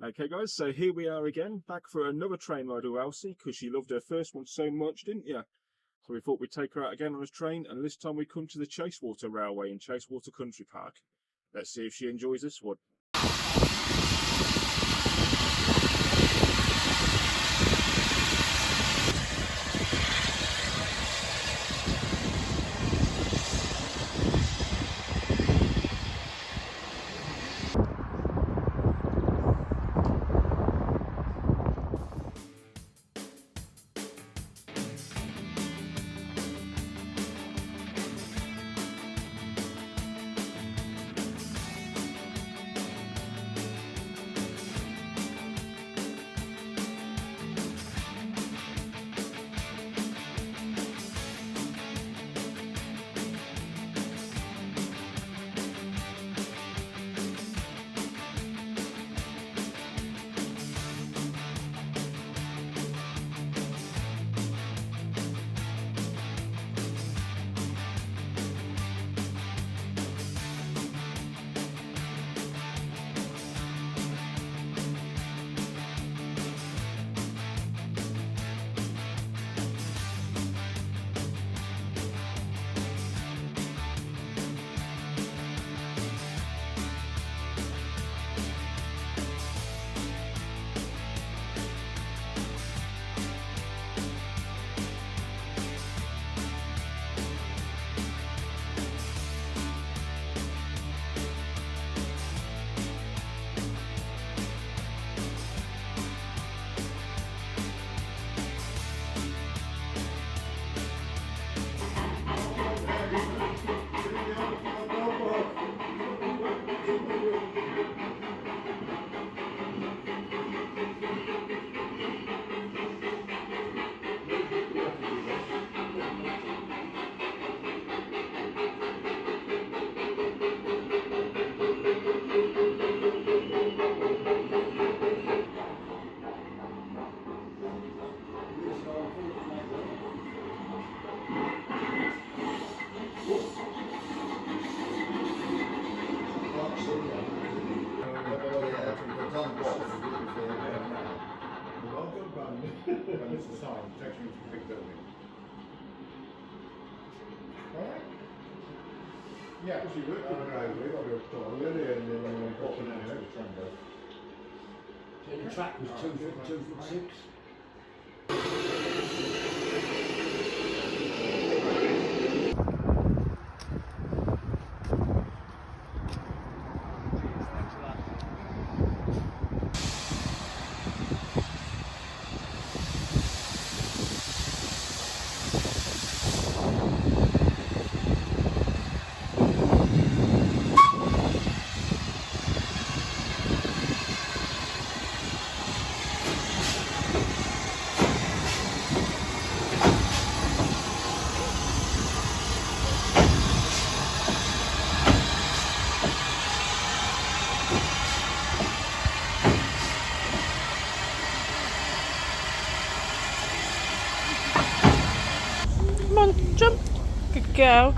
Okay guys, so here we are again, back for another train ride with Elsie, because she loved her first one so much, didn't you? So we thought we'd take her out again on a train, and this time we come to the Chasewater Railway in Chasewater Country Park. Let's see if she enjoys this one. And it's a sign, takes you to the big building. Alright? Yeah, because you work in the railway, got to put on early and then popping out to the train goes. The track was 2'6". Come on, jump. Good girl.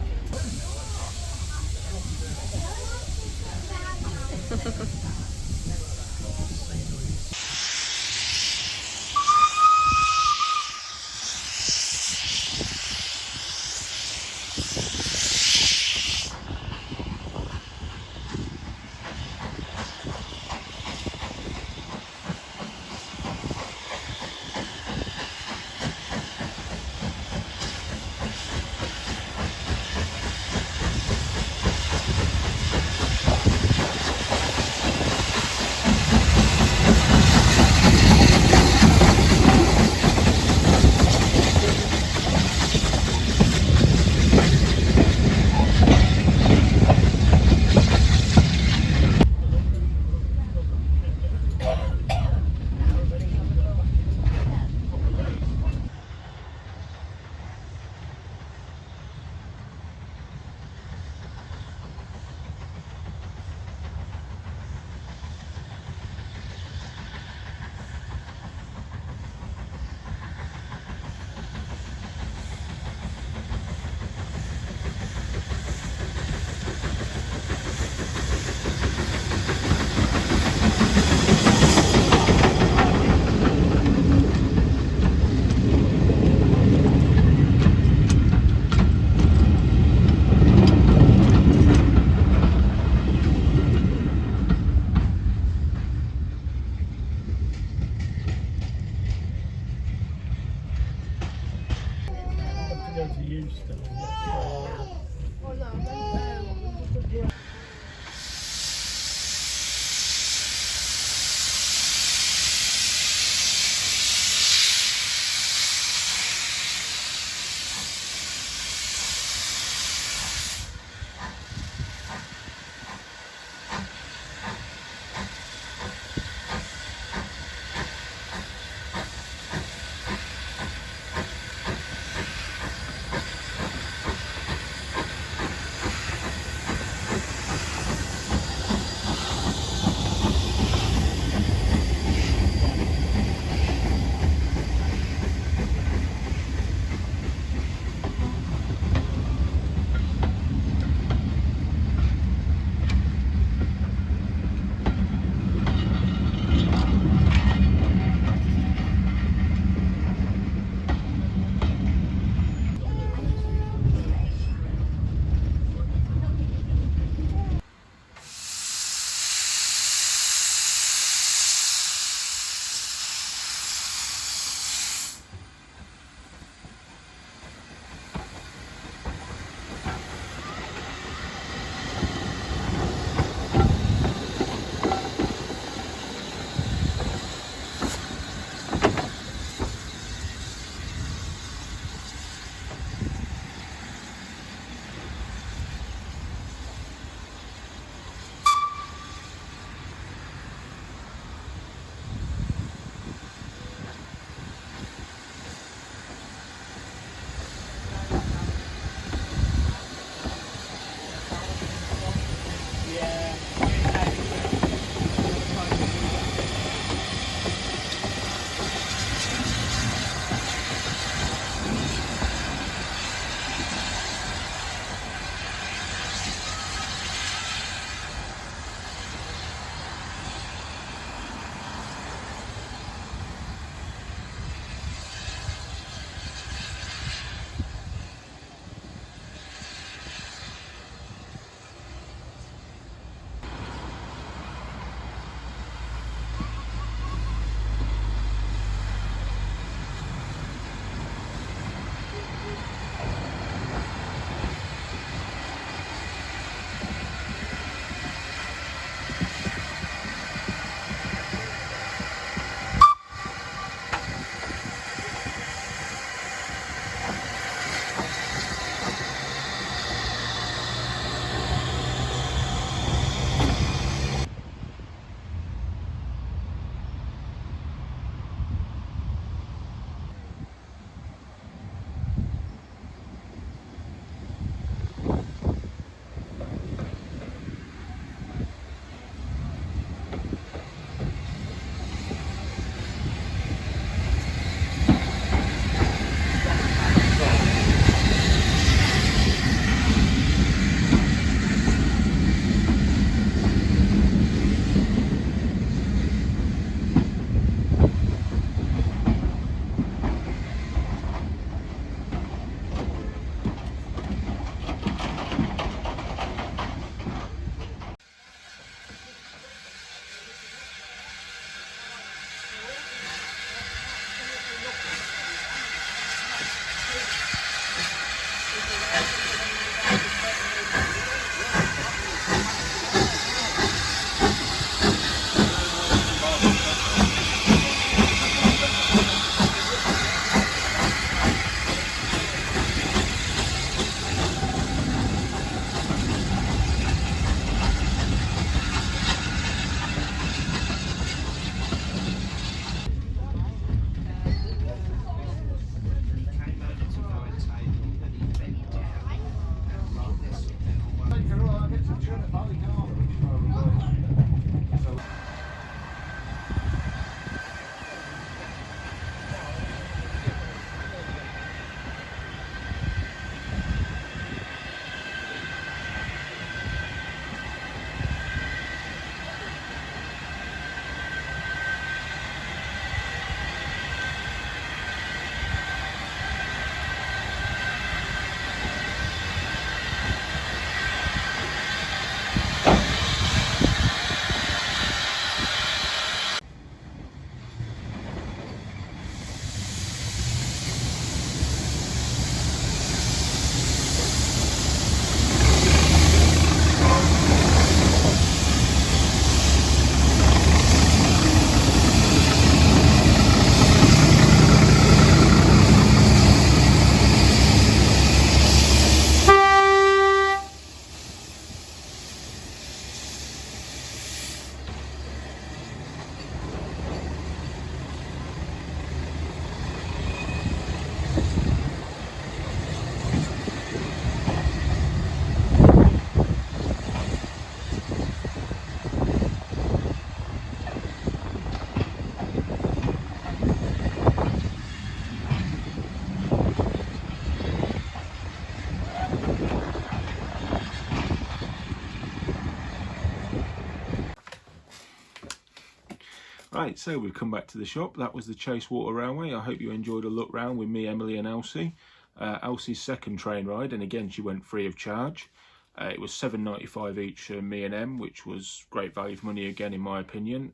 Right, so we've come back to the shop. That was the Chasewater Railway. I hope you enjoyed a look round with me, Emily and Elsie. Elsie's second train ride, and again she went free of charge. It was £7.95 each for me and Em, which was great value for money again in my opinion.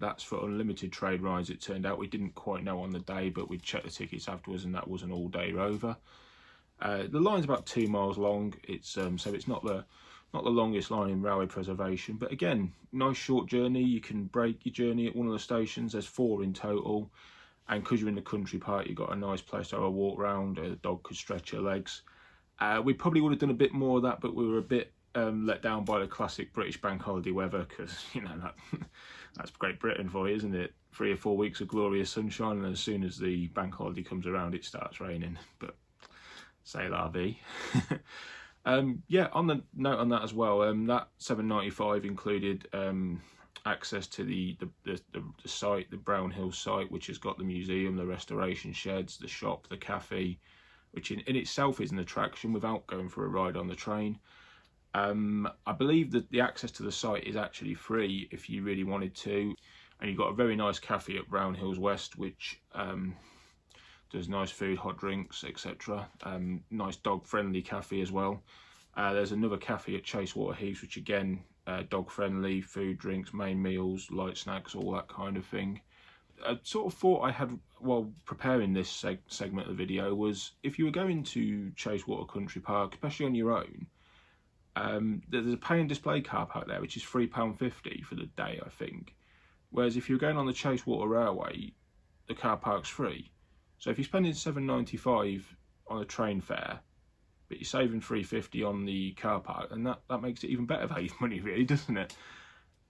That's for unlimited train rides it turned out. We didn't quite know on the day, but we checked the tickets afterwards and that was an all-day rover. The line's about 2 miles long. It's so it's not the longest line in railway preservation, but again, nice short journey. You can break your journey at one of the stations. There's 4 in total, and because you're in the country part, you've got a nice place to have a walk round. A dog could stretch her legs. We probably would have done a bit more of that, but we were a bit let down by the classic British bank holiday weather, because you know that's Great Britain for you, isn't it? 3 or 4 weeks of glorious sunshine, and as soon as the bank holiday comes around, it starts raining. But c'est la vie. Yeah, on the note on that as well, that £7.95 included access to the site, the Brown Hill site, which has got the museum, the restoration sheds, the shop, the cafe, which in itself is an attraction without going for a ride on the train. I believe that the access to the site is actually free if you really wanted to, and you've got a very nice cafe at Brown Hills West, which does nice food, hot drinks, etc. Nice dog-friendly cafe as well. There's another cafe at Chasewater Heaths, which again, dog-friendly, food, drinks, main meals, light snacks, all that kind of thing. A sort of thought I had while preparing this segment of the video was, if you were going to Chasewater Country Park, especially on your own, there's a pay and display car park there, which is £3.50 for the day, I think. Whereas if you're going on the Chasewater Railway, the car park's free. So if you're spending £7.95 on a train fare, but you're saving £3.50 on the car park, and that makes it even better value for money, really, doesn't it?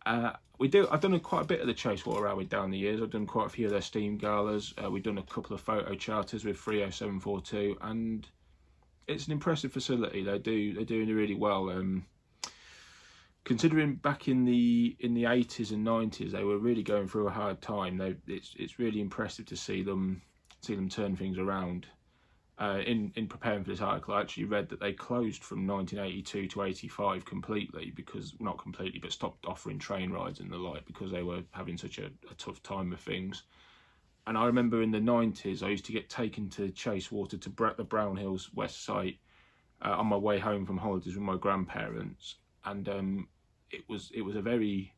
I've done quite a bit of the Chasewater Railway down the years. I've done quite a few of their steam galas. We've done a couple of photo charters with 30742, and it's an impressive facility. They're doing really well. Considering back in the 80s and 90s, they were really going through a hard time. It's really impressive to see them turn things around. In preparing for this article, I actually read that they closed from 1982 to 85 completely, because, not completely, but stopped offering train rides and the like, because they were having such a tough time with things. And I remember in the 90s, I used to get taken to Chasewater to the Brown Hills West site on my way home from holidays with my grandparents, and it was a very,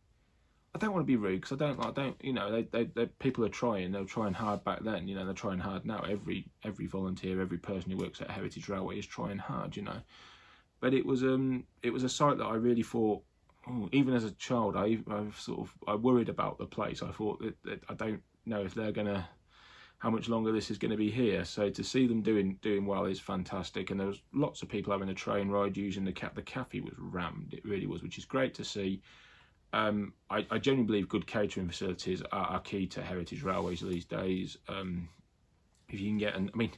I don't want to be rude, because I don't, you know, they people are trying. They were trying hard back then, you know. They're trying hard now. Every volunteer, every person who works at Heritage Railway is trying hard, you know. But it was a site that I really thought, even as a child, I worried about the place. I thought that I don't know if they're gonna, how much longer this is going to be here. So to see them doing well is fantastic. And there was lots of people having a train ride using the cafe was rammed. It really was, which is great to see. I genuinely believe good catering facilities are key to Heritage Railways these days. If you can get, I mean,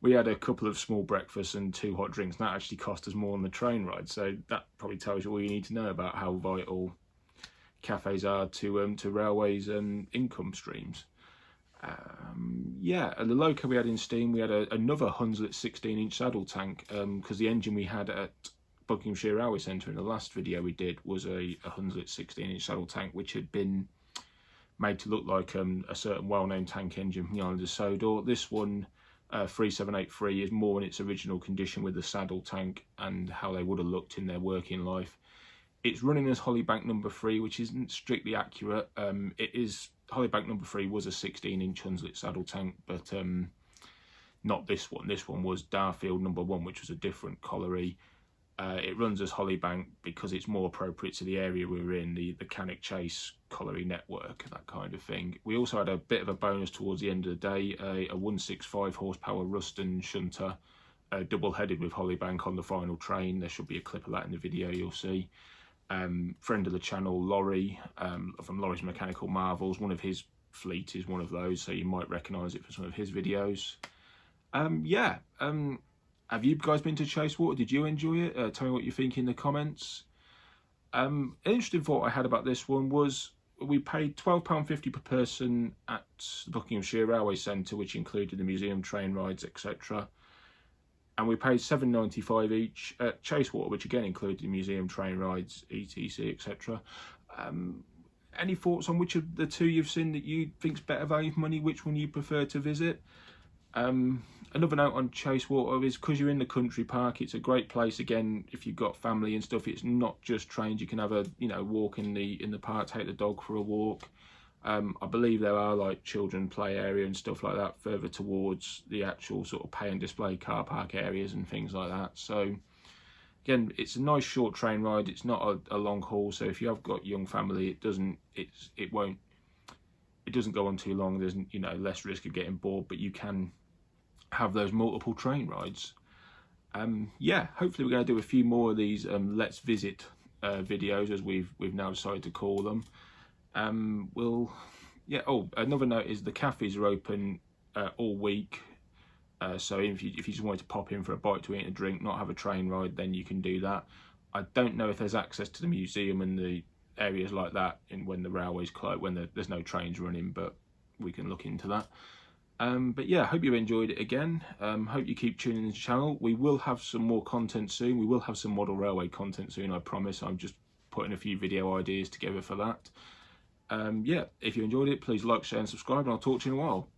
we had a couple of small breakfasts and 2 hot drinks, and that actually cost us more on the train ride. So that probably tells you all you need to know about how vital cafes are to railways and income streams. Yeah, at the loco we had in steam, we had another Hunslet 16-inch saddle tank, because the engine we had at Buckinghamshire Railway Centre in the last video we did was a Hunslet 16-inch saddle tank, which had been made to look like a certain well-known tank engine from the island of Sodor. This one, 3783, is more in its original condition with the saddle tank and how they would have looked in their working life. It's running as Hollybank number 3, which isn't strictly accurate. It is, Hollybank number 3 was a 16-inch Hunslet saddle tank, but not this one. This one was Darfield number 1, which was a different colliery. It runs as Hollybank because it's more appropriate to the area we were in, the Cannock Chase colliery network, that kind of thing. We also had a bit of a bonus towards the end of the day, a 165 horsepower Ruston shunter, double-headed with Hollybank on the final train. There should be a clip of that in the video, you'll see. Friend of the channel, Laurie, from Laurie's Mechanical Marvels, one of his fleet is one of those, so you might recognise it for some of his videos. Have you guys been to Chasewater? Did you enjoy it? Tell me what you think in the comments. An interesting thought I had about this one was we paid £12.50 per person at the Buckinghamshire Railway Centre, which included the museum train rides, etc. And we paid £7.95 each at Chasewater, which again included the museum train rides, etc, etc. Any thoughts on which of the two you've seen that you think's better value for money? Which one you prefer to visit? Another note on Chasewater is because you're in the country park, it's a great place. Again, if you've got family and stuff, it's not just trains. You can have a walk in the park, take the dog for a walk. I believe there are like children play area and stuff like that further towards the actual sort of pay and display car park areas and things like that. So again, it's a nice short train ride. It's not a long haul, so if you have got young family, it doesn't go on too long. There's less risk of getting bored, but you can have those multiple train rides. Yeah, hopefully we're going to do a few more of these let's visit videos, as we've now decided to call them. Another note is the cafes are open all week, so if you just wanted to pop in for a bite to eat and a drink, not have a train ride, then you can do that. I don't know if there's access to the museum and the areas like that when the railway's closed, when there's no trains running, but we can look into that. But yeah, hope you enjoyed it again. Hope you keep tuning into the channel. We will have some more content soon. We will have some model railway content soon, I promise. I'm just putting a few video ideas together for that. Yeah, if you enjoyed it, please like, share and subscribe, and I'll talk to you in a while.